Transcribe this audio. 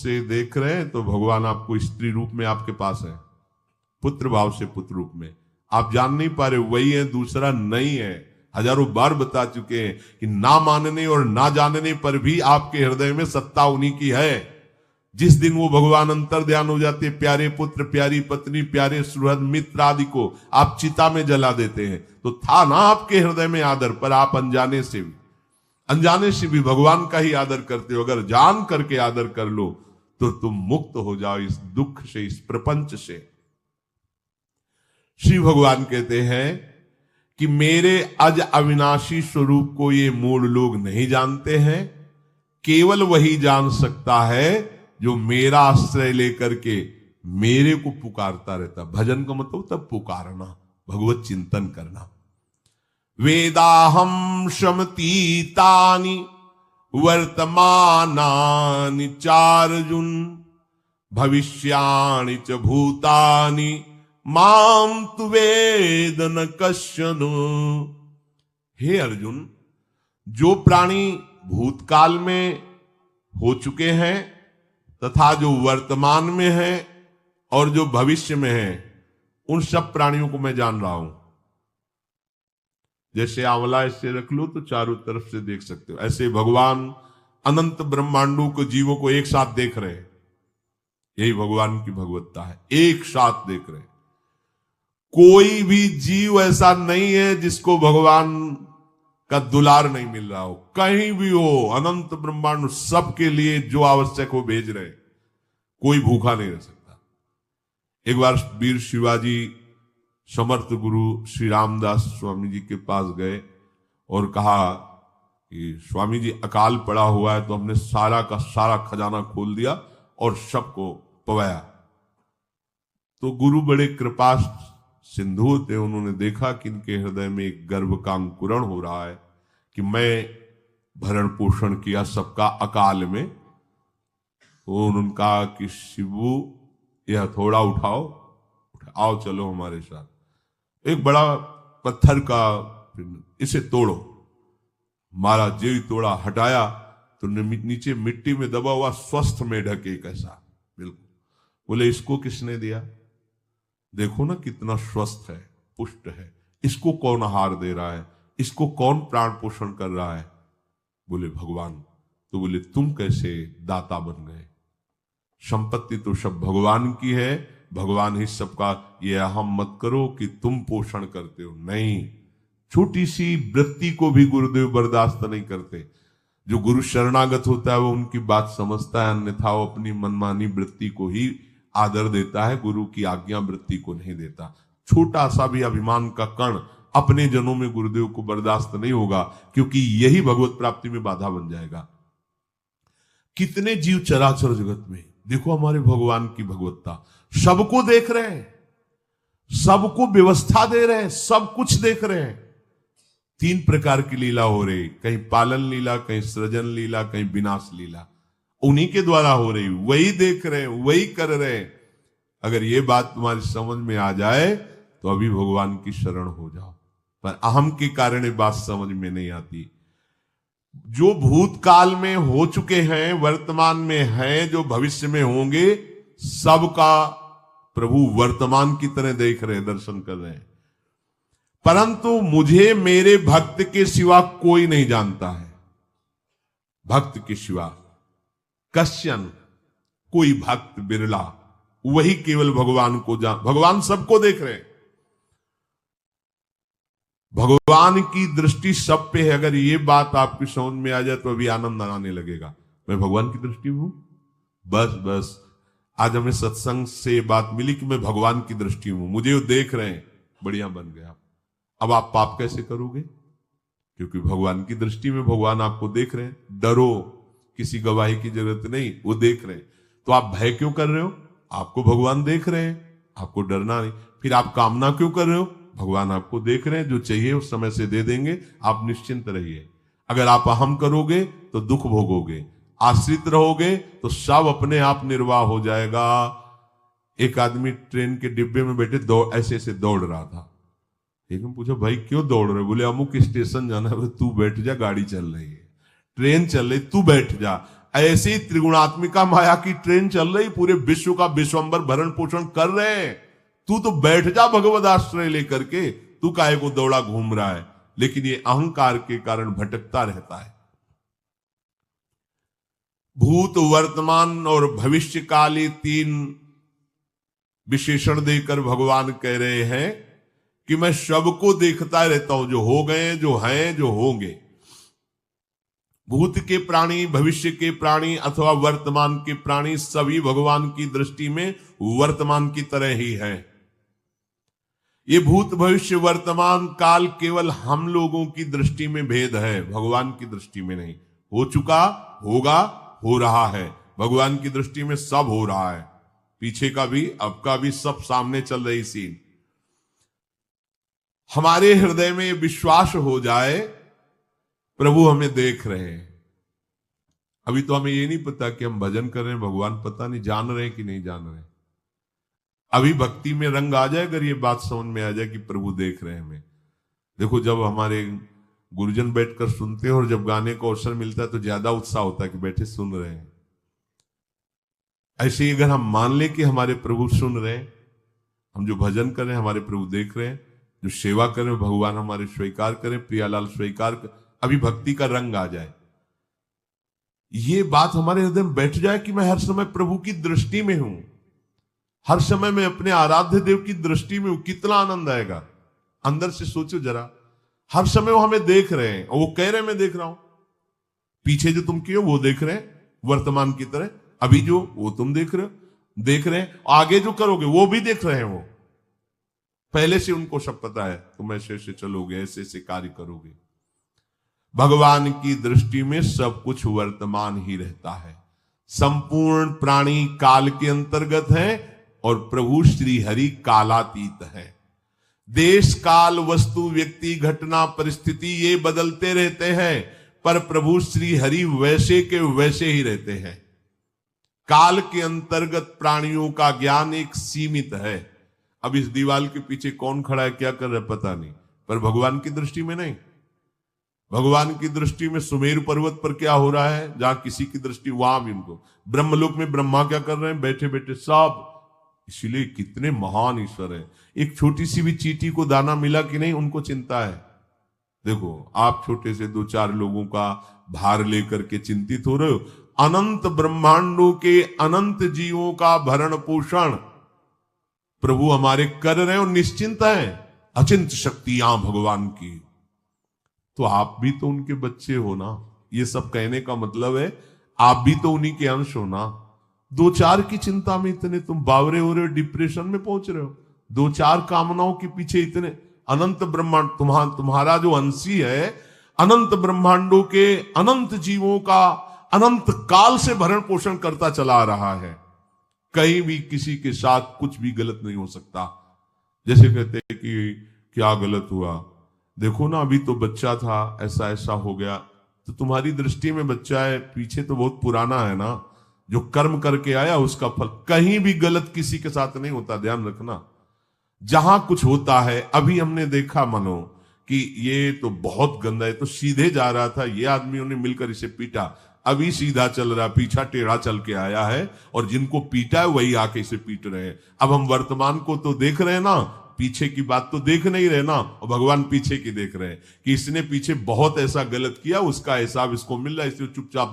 से देख रहे हैं तो भगवान आपको स्त्री रूप में आपके पास है, पुत्र भाव से पुत्र रूप में। आप जान नहीं पा रहे, वही है, दूसरा नहीं है। हजारों बार बता चुके हैं कि ना मानने और ना जानने पर भी आपके हृदय में सत्ता उन्हीं की है। जिस दिन वो भगवान अंतर ध्यान हो जाते, प्यारे पुत्र, प्यारी पत्नी, प्यारे सुहृद मित्र आदि को आप चिता में जला देते हैं, तो था ना आपके हृदय में आदर, पर आप अनजाने से भी भगवान का ही आदर करते हो। अगर जान करके आदर कर लो तो तुम मुक्त हो जाओ इस दुख से, इस प्रपंच से। श्री भगवान कहते हैं कि मेरे अज अविनाशी स्वरूप को ये मूढ़ लोग नहीं जानते हैं, केवल वही जान सकता है जो मेरा आश्रय लेकर के मेरे को पुकारता रहता। भजन का मतलब तब पुकारना, भगवत चिंतन करना। वेदाहम शमतीतानि वर्तमानानि चार्जुन भविष्याणि च भूतानि माम तु वेद न कश्चन। हे अर्जुन, जो प्राणी भूतकाल में हो चुके हैं तथा जो वर्तमान में है और जो भविष्य में है, उन सब प्राणियों को मैं जान रहा हूं। जैसे आंवला ऐसे रख लो तो चारों तरफ से देख सकते हो, ऐसे भगवान अनंत ब्रह्मांडों को, जीवों को एक साथ देख रहे हैं। यही भगवान की भगवत्ता है, एक साथ देख रहे हैं। कोई भी जीव ऐसा नहीं है जिसको भगवान का दुलार नहीं मिल रहा हो। कहीं भी हो, अनंत ब्रह्मांड सबके लिए जो आवश्यक हो भेज रहे। कोई भूखा नहीं रह सकता। एक बार वीर शिवाजी समर्थ गुरु श्री रामदास स्वामी जी के पास गए और कहा कि स्वामी जी, अकाल पड़ा हुआ है, तो हमने सारा का सारा खजाना खोल दिया और सबको पवाया। तो गुरु बड़े कृपा सिंधु थे, उन्होंने देखा कि इनके हृदय में एक गर्व का अंकुरण हो रहा है कि मैं भरण पोषण किया सबका अकाल में। तो उन्होंने कहा कि शिवू, यह थोड़ा उठाओ, आओ चलो हमारे साथ। एक बड़ा पत्थर का, इसे तोड़ो। महाराज जी तोड़ा, हटाया तो नीचे मिट्टी में दबा हुआ स्वस्थ मेढक एक ऐसा, बिल्कुल। बोले इसको किसने दिया? देखो ना कितना स्वस्थ है, पुष्ट है, इसको कौन आहार दे रहा है, इसको कौन प्राण पोषण कर रहा है? बोले भगवान। तो बोले तुम कैसे दाता बन गए? संपत्ति तो सब भगवान की है, भगवान ही सबका। ये अहम मत करो कि तुम पोषण करते हो, नहीं। छोटी सी वृत्ति को भी गुरुदेव बर्दाश्त नहीं करते। जो गुरु शरणागत होता है वो उनकी बात समझता है, अन्यथा वो अपनी मनमानी वृत्ति को ही आदर देता है, गुरु की आज्ञा वृत्ति को नहीं देता। छोटा सा भी अभिमान का कण अपने जनों में गुरुदेव को बर्दाश्त नहीं होगा, क्योंकि यही भगवत प्राप्ति में बाधा बन जाएगा। कितने जीव चराचर जगत में, देखो हमारे भगवान की भगवत्ता, सबको देख रहे हैं, सबको व्यवस्था दे रहे हैं, सब कुछ देख रहे हैं। 3 प्रकार की लीला हो रही, कहीं पालन लीला, कहीं सृजन लीला, कहीं विनाश लीला, उन्हीं के द्वारा हो रही, वही देख रहे हैं, वही कर रहे हैं। अगर ये बात तुम्हारी समझ में आ जाए तो अभी भगवान की शरण हो जाओ। पर अहम के कारण ये बात समझ में नहीं आती। जो भूतकाल में हो चुके हैं, वर्तमान में हैं, जो भविष्य में होंगे, सबका प्रभु वर्तमान की तरह देख रहे हैं, दर्शन कर रहे हैं। परंतु मुझे मेरे भक्त के सिवा कोई नहीं जानता है। भक्त के सिवा कश्यन, कोई भक्त बिरला, वही केवल भगवान को भगवान सबको देख रहे हैं। भगवान की दृष्टि सब पे है। अगर ये बात आपकी समझ में आ जाए तो अभी आनंद आने लगेगा। मैं भगवान की दृष्टि में हूं, बस आज हमें सत्संग से बात मिली कि मैं भगवान की दृष्टि में हूं, मुझे वो देख रहे हैं, बढ़िया बन गया। अब आप पाप कैसे करोगे? क्योंकि भगवान की दृष्टि में भगवान आपको देख रहे हैं। डरो, किसी गवाही की जरूरत नहीं, वो देख रहे हैं। तो आप भय क्यों कर रहे हो? आपको भगवान देख रहे हैं, आपको डरना नहीं। फिर आप कामना क्यों कर रहे हो? भगवान आपको देख रहे हैं, जो चाहिए उस समय से दे देंगे, आप निश्चिंत रहिए। अगर आप अहम करोगे तो दुख भोगोगे, आश्रित रहोगे तो सब अपने आप निर्वाह हो जाएगा। एक आदमी ट्रेन के डिब्बे में बैठे ऐसे ऐसे दौड़ रहा था। एक ने पूछा, भाई क्यों दौड़ रहे? बोले अमुक स्टेशन जाना है। तू बैठ जा, गाड़ी चल रही है, ट्रेन चल रही, तू बैठ जा। ऐसी त्रिगुणात्मिका माया की ट्रेन चल रही, पूरे विश्व का विश्वंबर भरण पोषण कर रहे हैं। तू तो बैठ जा भगवद आश्रय लेकर के, तू काहे को दौड़ा घूम रहा है। लेकिन ये अहंकार के कारण भटकता रहता है। भूत, वर्तमान और भविष्य काल, ये तीन विशेषण देकर भगवान कह रहे हैं कि मैं सबको देखता रहता हूं, जो हो गए, जो हैं, जो होंगे। भूत के प्राणी, भविष्य के प्राणी अथवा वर्तमान के प्राणी सभी भगवान की दृष्टि में वर्तमान की तरह ही है। ये भूत, भविष्य, वर्तमान काल केवल हम लोगों की दृष्टि में भेद है, भगवान की दृष्टि में नहीं। हो चुका, होगा, हो रहा है। भगवान की दृष्टि में सब हो रहा है, पीछे का भी, अब का भी, सब सामने चल रही सीन। हमारे हृदय में विश्वास हो जाए प्रभु हमें देख रहे हैं। अभी तो हमें ये नहीं पता कि हम भजन कर रहे हैं, भगवान पता नहीं जान रहे हैं कि नहीं जान रहे हैं। अभी भक्ति में रंग आ जाए, अगर ये बात समझ में आ जाए कि प्रभु देख रहे हैं हमें। देखो, जब हमारे गुरुजन बैठकर सुनते हैं और जब गाने को अवसर मिलता है तो ज्यादा उत्साह होता है कि बैठे सुन रहे हैं। ऐसे ही अगर हम मान ले कि हमारे प्रभु सुन रहे हैं, हम जो भजन कर रहे हैं हमारे प्रभु देख रहे हैं, जो सेवा कर रहे हैं भगवान हमारे स्वीकार करें, प्रियालाल स्वीकार कर, अभी भक्ति का रंग आ जाए, ये बात हमारे हृदय में बैठ जाए कि मैं हर समय प्रभु की दृष्टि में हूं, हर समय मैं अपने आराध्य देव की दृष्टि में हूं, कितना आनंद आएगा। अंदर से सोचो जरा, हर समय वो हमें देख रहे हैं और वो कह रहे हैं मैं देख रहा हूं। पीछे जो तुम किए वो देख रहे हैं वर्तमान की तरह, अभी जो वो तुम देख रहे हैं, आगे जो करोगे वो भी देख रहे हैं। वो पहले से उनको सब पता है, तुम ऐसे ऐसे चलोगे, ऐसे ऐसे कार्य करोगे। भगवान की दृष्टि में सब कुछ वर्तमान ही रहता है। संपूर्ण प्राणी काल के अंतर्गत है और प्रभु श्री हरि कालातीत है। देश, काल, वस्तु, व्यक्ति, घटना, परिस्थिति ये बदलते रहते हैं, पर प्रभु श्री हरि वैसे के वैसे ही रहते हैं। काल के अंतर्गत प्राणियों का ज्ञान एक सीमित है। अब इस दीवार के पीछे कौन खड़ा है, क्या कर रहा है, पता नहीं, पर भगवान की दृष्टि में नहीं। भगवान की दृष्टि में सुमेरु पर्वत पर क्या हो रहा है, जहां किसी की दृष्टि, वहां भी उनको। ब्रह्मलोक में ब्रह्मा क्या कर रहे हैं, बैठे बैठे सब। इसलिए कितने महान ईश्वर हैं। एक छोटी सी भी चींटी को दाना मिला कि नहीं, उनको चिंता है। देखो, आप छोटे से 2-4 लोगों का भार लेकर के चिंतित हो रहे हो, अनंत ब्रह्मांडों के अनंत जीवों का भरण पोषण प्रभु हमारे कर रहे हैं और निश्चिंत है। अचिंत शक्तियां भगवान की, तो आप भी तो उनके बच्चे हो ना। ये सब कहने का मतलब है आप भी तो उन्हीं के अंश हो ना। 2-4 की चिंता में इतने तुम बावरे हो रहे हो, डिप्रेशन में पहुंच रहे हो। 2-4 कामनाओं के पीछे इतने, अनंत ब्रह्मांड तुम्हारा जो अंशी है, अनंत ब्रह्मांडों के अनंत जीवों का अनंत काल से भरण पोषण करता चला आ रहा है। कहीं भी किसी के साथ कुछ भी गलत नहीं हो सकता। जैसे कहते हैं कि क्या गलत हुआ, देखो ना अभी तो बच्चा था, ऐसा ऐसा हो गया, तो तुम्हारी दृष्टि में बच्चा है, पीछे तो बहुत पुराना है ना, जो कर्म करके आया उसका फल। कहीं भी गलत किसी के साथ नहीं होता, ध्यान रखना। जहां कुछ होता है, अभी हमने देखा मनो कि ये तो बहुत गंदा है, तो सीधे जा रहा था, ये आदमियों ने मिलकर इसे पीटा, अभी सीधा चल रहा, पीछा टेढ़ा चल के आया है, और जिनको पीटा है वही आके इसे पीट रहे हैं। अब हम वर्तमान को तो देख रहे हैं ना, पीछे की बात तो देख नहीं रहे ना, और भगवान पीछे की देख रहे हैं कि इसने पीछे बहुत ऐसा गलत किया, उसका हिसाब इसको मिल रहा है, इसलिए चुपचाप